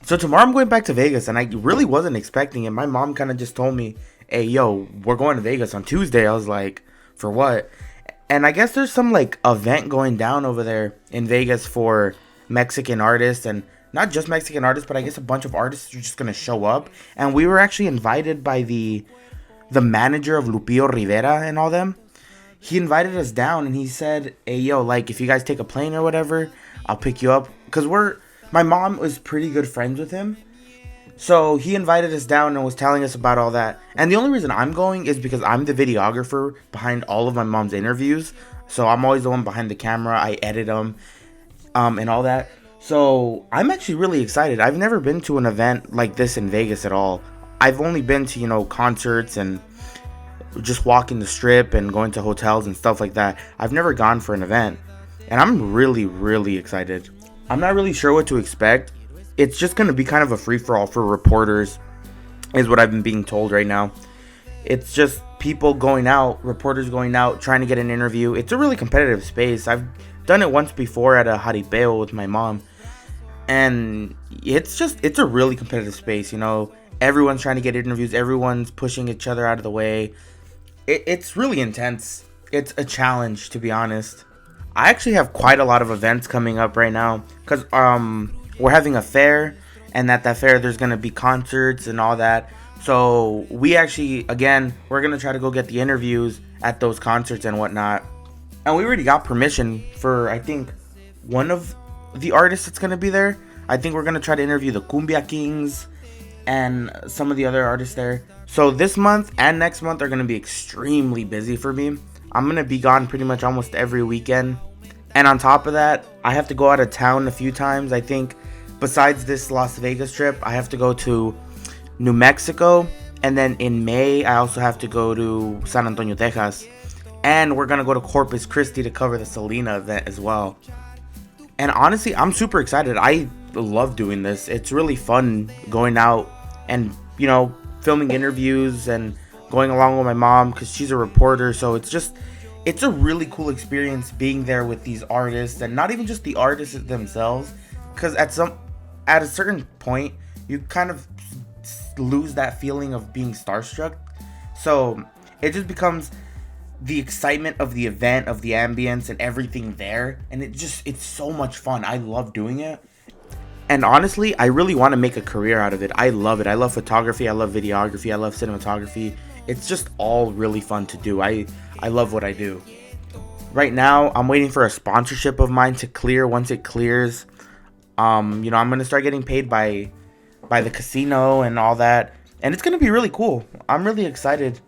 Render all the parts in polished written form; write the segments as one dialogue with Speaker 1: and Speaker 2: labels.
Speaker 1: So tomorrow I'm going back to Vegas, and I really wasn't expecting it. My mom kind of just told me, "Hey, yo, we're going to Vegas on Tuesday." I was like, "For what?" And I guess there's some like event going down over there in Vegas for Mexican artists, and not just Mexican artists, but I guess a bunch of artists are just gonna show up. And we were actually invited by the manager of Lupillo Rivera and all them. He invited us down, and he said, "Hey, yo, like if you guys take a plane or whatever, I'll pick you up." Cause my mom was pretty good friends with him, so he invited us down and was telling us about all that. And the only reason I'm going is because I'm the videographer behind all of my mom's interviews. So I'm always the one behind the camera. I edit them, and all that. So I'm actually really excited. I've never been to an event like this in Vegas at all. I've only been to, concerts and just walking the strip and going to hotels and stuff like that. I've never gone for an event. And I'm really, really excited. I'm not really sure what to expect. It's just going to be kind of a free-for-all for reporters, is what I've been being told right now. It's just people going out, reporters going out, trying to get an interview. It's a really competitive space. I've done it once before at a jaripeo with my mom. And it's a really competitive space, Everyone's trying to get interviews. Everyone's pushing each other out of the way. It's really intense. It's a challenge, to be honest. I actually have quite a lot of events coming up right now because we're having a fair, and at that fair there's gonna be concerts and all that. So we actually, again, we're gonna try to go get the interviews at those concerts and whatnot. And we already got permission for, I think, one of the artists that's gonna be there. I think we're gonna try to interview the Cumbia Kings and some of the other artists there. So this month and next month are gonna be extremely busy for me. I'm gonna be gone pretty much almost every weekend. And on top of that, I have to go out of town a few times. I think besides this Las Vegas trip, I have to go to New Mexico. And then in May, I also have to go to San Antonio, Texas. And we're gonna go to Corpus Christi to cover the Selena event as well. And honestly, I'm super excited. I love doing this. It's really fun going out and, filming interviews and going along with my mom because she's a reporter. So it's a really cool experience being there with these artists, and not even just the artists themselves, because at a certain point you kind of lose that feeling of being starstruck. So it just becomes the excitement of the event, of the ambience and everything there, and it's so much fun. I love doing it. And honestly, I really want to make a career out of it. I love it. I love photography, I love videography, I love cinematography. It's just all really fun to do. I love what I do. Right now, I'm waiting for a sponsorship of mine to clear. Once it clears, I'm gonna start getting paid by the casino and all that, and it's gonna be really cool. I'm really excited.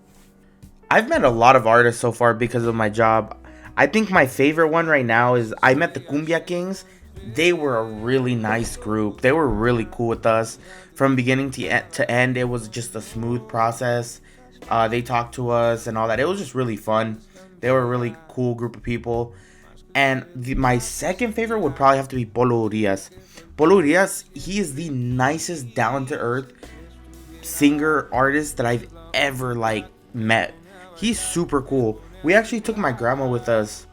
Speaker 1: I've met a lot of artists so far because of my job. I think my favorite one right now is I met the Cumbia Kings. They were a really nice group. They were really cool with us from beginning to end. It was just a smooth process. They talked to us and all that. It was just really fun. They were a really cool group of people. And my second favorite would probably have to be Polo Urias. Polo Urias, he is the nicest, down-to-earth singer artist that I've ever met. He's super cool. We actually took my grandma with us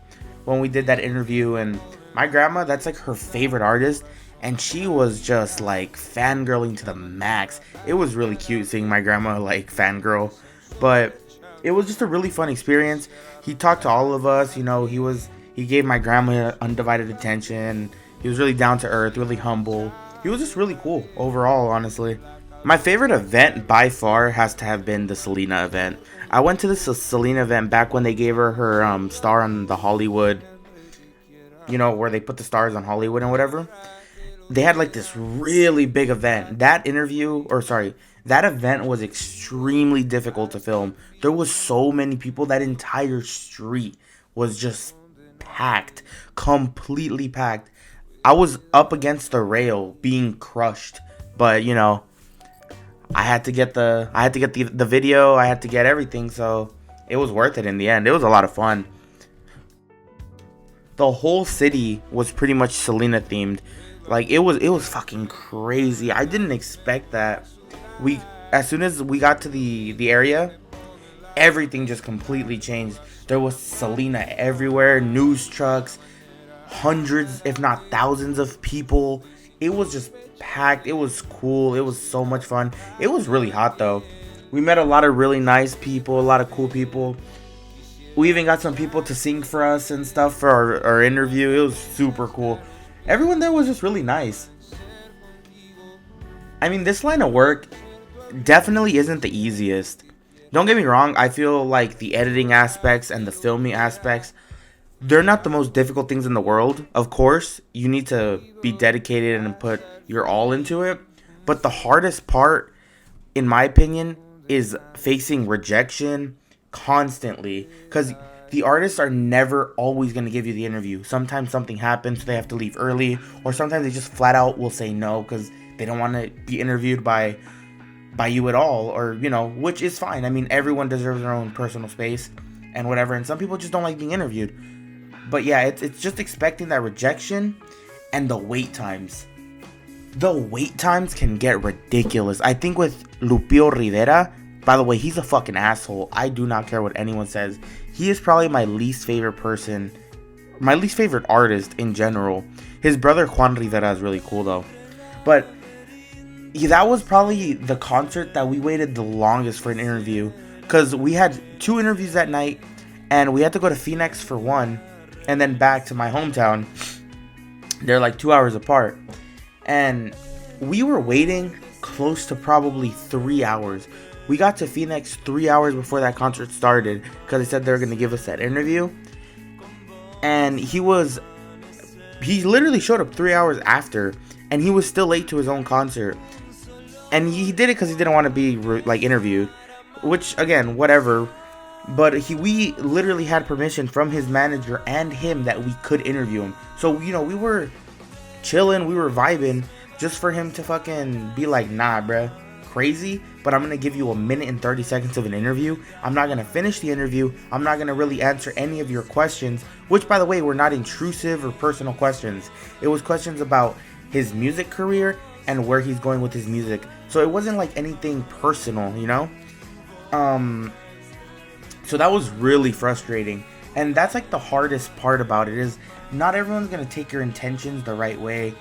Speaker 1: when we did that interview, and my grandma, that's her favorite artist, and she was just fangirling to the max. It was really cute seeing my grandma fangirl, but it was just a really fun experience. He talked to all of us. He gave my grandma undivided attention. He was really down to earth, really humble. He was just really cool overall, honestly. My favorite event by far has to have been the Selena event. I went to the Selena event back when they gave her star on the Hollywood, where they put the stars on Hollywood and whatever. They had this really big event. That event was extremely difficult to film. There was so many people. That entire street was just packed, completely packed. I was up against the rail being crushed, but I had to get the video, I had to get everything, so it was worth it in the end. It was a lot of fun. The whole city was pretty much Selena themed. It was fucking crazy. I didn't expect that. As soon as we got to the area, everything just completely changed. There was Selena everywhere, news trucks, hundreds if not thousands of people. it was just packed. It was cool. It was so much fun. It was really hot though. We met a lot of really nice people, a lot of cool people. We even got some people to sing for us and stuff for our interview. It was super cool. Everyone there was just really nice. I mean, this line of work definitely isn't the easiest. Don't get me wrong, I feel like the editing aspects and the filming aspects, they're not the most difficult things in the world. Of course, you need to be dedicated and put your all into it. But the hardest part, in my opinion, is facing rejection constantly. Because the artists are never always going to give you the interview. Sometimes something happens, so they have to leave early. Or sometimes they just flat out will say no because they don't want to be interviewed by you at all, or which is fine. I mean, everyone deserves their own personal space and whatever, and some people just don't like being interviewed. But yeah, it's just expecting that rejection. And the wait times can get ridiculous. I think with Lupio Rivera, by the way, he's a fucking asshole. I do not care what anyone says. He is probably my least favorite artist in general. His brother Juan Rivera is really cool though. But yeah, that was probably the concert that we waited the longest for an interview, because we had 2 interviews that night, and we had to go to Phoenix for one, and then back to my hometown. They're like 2 hours apart, and we were waiting close to probably 3 hours. We got to Phoenix 3 hours before that concert started, because they said they were going to give us that interview, and he literally showed up 3 hours after, and he was still late to his own concert. And he did it because he didn't want to be interviewed, which again, whatever. But we literally had permission from his manager and him that we could interview him. So we were chilling, we were vibing, just for him to fucking be like, nah, bruh, crazy. But I'm gonna give you 1 minute and 30 seconds of an interview. I'm not gonna finish the interview. I'm not gonna really answer any of your questions, which, by the way, were not intrusive or personal questions. It was questions about his music career and where he's going with his music. So it wasn't like anything personal, So that was really frustrating. And that's like the hardest part about it, is not everyone's going to take your intentions the right way,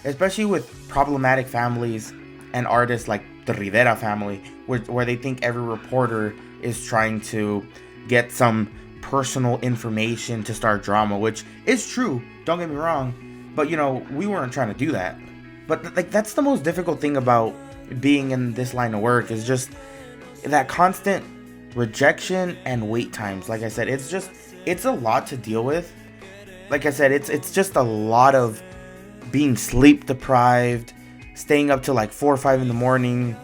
Speaker 1: especially with problematic families and artists like the Rivera family, where they think every reporter is trying to get some personal information to start drama, which is true. Don't get me wrong. But, we weren't trying to do that. But that's the most difficult thing about being in this line of work, is just that constant rejection and wait times. Like I said, it's a lot to deal with. Like I said, it's just a lot of being sleep deprived, staying up till like 4 or 5 in the morning,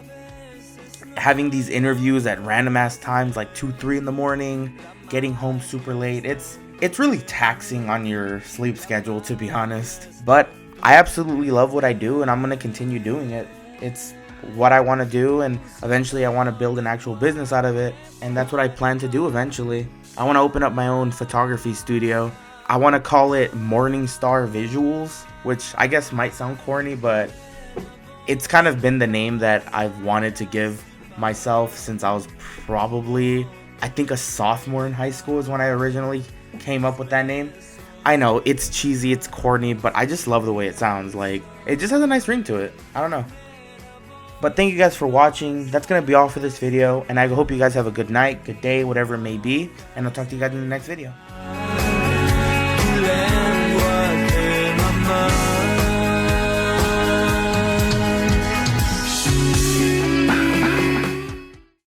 Speaker 1: having these interviews at random ass times like 2, 3 in the morning, getting home super late. It's really taxing on your sleep schedule, to be honest. But I absolutely love what I do, and I'm going to continue doing it. It's what I want to do, and eventually I want to build an actual business out of it, and that's what I plan to do eventually. I want to open up my own photography studio. I want to call it Morningstar Visuals, which I guess might sound corny, but it's kind of been the name that I've wanted to give myself since I was probably, I think, a sophomore in high school is when I originally came up with that name. I know, it's cheesy, it's corny, but I just love the way it sounds. Like, it just has a nice ring to it. I don't know. But thank you guys for watching. That's going to be all for this video. And I hope you guys have a good night, good day, whatever it may be. And I'll talk to you guys in the next video.